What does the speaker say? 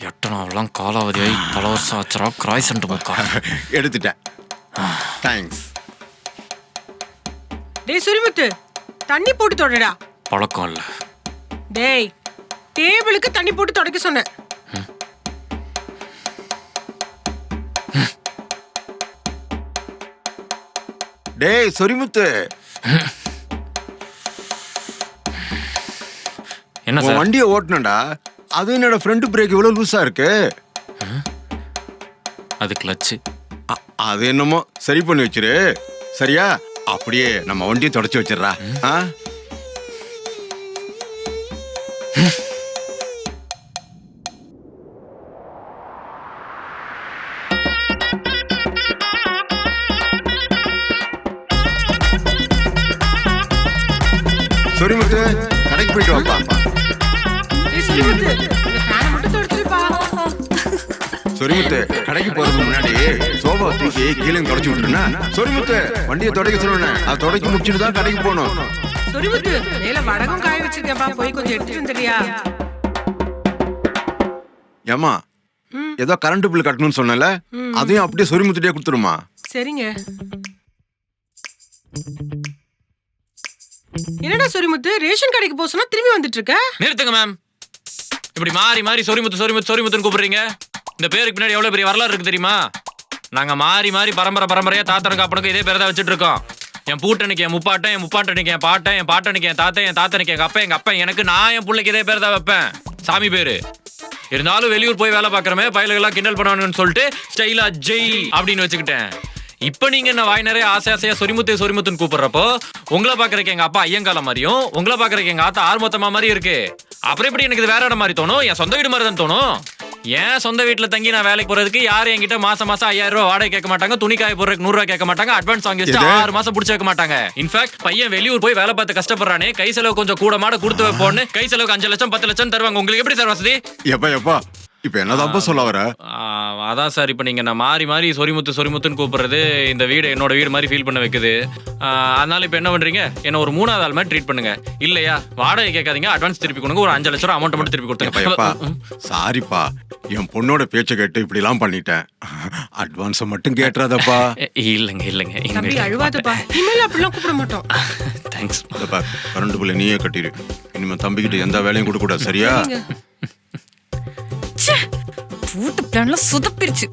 எட்டனாவெல்லாம் காலாவதியாகி பல வருஷம் ஆச்சுரா. கிராய் சென்ட் முக்கா எடுத்துட்டேன். தேங்க்ஸ். டேய் சுரிமுத்து, தண்ணி போட்டு தொடடா. பழக்கம் இல்லை. டேய், டேபிளுக்கு தண்ணி போட்டு தொடக்க சொன்னேன். டேய் சொரிமுத்து, என்ன உன் சார்? வண்டியை ஓட்டுனடா. அது என்னோட ஃப்ரண்ட் பிரேக் இவ்வளவு லூஸா இருக்கு. அது கிளச்சு. அது என்னமோ சரி பண்ணி வச்சிரு. சரியா? அப்படியே நம்ம வண்டியை தொடச்சு வச்சிடறா. சொரிமுத்து, கடைக்கு போயிட்டு வாப்பா. டேய் சுரிமுத்து, இந்த ஃபேனை மட்டும் தொடச்சுப்பா. சொரிமுத்து, கடைக்கு போறதுக்கு முன்னாடி சோபா தூக்கி கீழே தொடச்சு விட்டுருனா. சொரிமுத்து, வண்டியை தொடக்க சொல்லுவேன். அதை தொடக்கி முடிச்சுட்டு தான் கடைக்கு போகணும். சுரிமுத்து, மேல வடகம் காய வச்சிருக்கேன்ப்பா, போய் கொஞ்சம் எடுத்துட்டு வந்துடுறியா? ஏமா, ஏதோ கரண்ட் பில் கட்டணும்னு சொன்னல, அதையும் அப்படியே சொரிமுத்துட்டே கொடுத்துருமா. சரிங்க. என்னடா சுரிமுத்து, ரேஷன் கடைக்கு போக சொன்னா திரும்பி வந்துட்டு இருக்க? நிறுத்துங்க மேம். இப்படி மாறி மாறி சொரிமுத்து சொரிமுத்து சொரிமுத்துன்னு கூப்பிடுறீங்க. இந்த பேருக்கு பின்னாடி எவ்வளவு பெரிய வரலாறு இருக்கு தெரியுமா? நாங்க மாறி மாறி பரம்பரையா தாத்தனுக்கு அப்பனுக்கு இதே பேரை தான் வச்சுட்டு இருக்கோம். என் பூட்டனுக்கு என் முப்பாட்டன், என் முப்பாட்டனுக்கு என் பாட்டன், என் பாட்டனுக்கு என் தாத்தன், என் தாத்தனுக்கு எங்க அப்பா, எங்க அப்பா எனக்கு, நான் என் பிள்ளைக்கு இதே பேர் தான் வைப்பேன். சாமி பேரு. இருந்தாலும் வெளியூர் போய் வேலை பார்க்கறமே பயலுகெல்லாம் கிண்டல் பண்ணுவானுன்னு சொல்லிட்டு ஸ்டைலா ஜெய் அப்படின்னு வச்சுக்கிட்டேன். இப்ப நீங்க என்ன வாய் நிறைய ஆசையா சொரிமுத்துன்னு கூப்பிடுறப்போ உங்களை பாக்குறதுக்கு எங்க அப்பா ஐயங்கால மாதிரியும், உங்களை பாக்குறதுக்கு எங்க ஆத்தா ஆர்மொத்தமா மாதிரி இருக்கு. அப்புறம் எப்படி எனக்கு இது வேற இடம் மாதிரி தோணும்? என் சொந்த வீடு மாதிரி தான் தோணும். ஏன் சொந்த வீட்டுல தங்கி நான் வேலைக்கு போறதுக்கு யாரும் என்கிட்ட மாசம் 5000 ரூபாய் வாடகை கேட்க மாட்டாங்க, துணி காய போறதுக்கு 100 ரூபாய் கேட்க மாட்டாங்க, அட்வான்ஸ் வாங்கி வச்சு 6 மாசம் புடிச்சு வைக்க மாட்டாங்க. இன்ஃபேக்ட் பையன் வெளியூர் போய் வேலை பார்த்து கஷ்டப்படுறானே, கை செலவு கொஞ்சம் கூட மாட கொடுத்து வைப்போன்னு கை செலவுக்கு 5 லட்சம் 10 லட்சம் தருவாங்க. உங்களுக்கு எப்படி சார் வசதி? எப்பா இப்ப என்னதான் சொல்ல வர? அதான் சார், இப்ப நீங்க நான் மாறி மாறி சொரிமுத்துன்னு கூப்பிடுறது இந்த வீடு என்னோட வீடு மாதிரி ஃபீல் பண்ண வைக்குது. அதனால இப்ப என்ன பண்றீங்க, என்ன ஒரு 3வது ஆள் மாதிரி ட்ரீட் பண்ணுங்க. இல்லையா வாடகை கேட்காதீங்க, அட்வான்ஸ் திருப்பி கொடுங்க. ஒரு 5 லட்சம் அமௌண்ட் மட்டும் திருப்பி கொடுத்துருங்க. சாரிப்பா, என் பொண்ணோட பேச்சை கேட்டு இப்படி எல்லாம் பண்ணிட்டேன். அட்வான்ஸ மட்டும் கேட்டுறாதப்பா. இல்லைங்க தம்பி அழுவாதப்பா, இனிமேல் அப்படிலாம் கூப்பிட மாட்டோம். தேங்க்ஸ். கரண்ட் பில்ல நீயே கட்டிரு. இனிமே தம்பிக்கிட்ட எந்த வேலையும் கொடுக்க கூடாது. சரியா? பூட்டு பிளான்ல சுதப்பிருச்சு.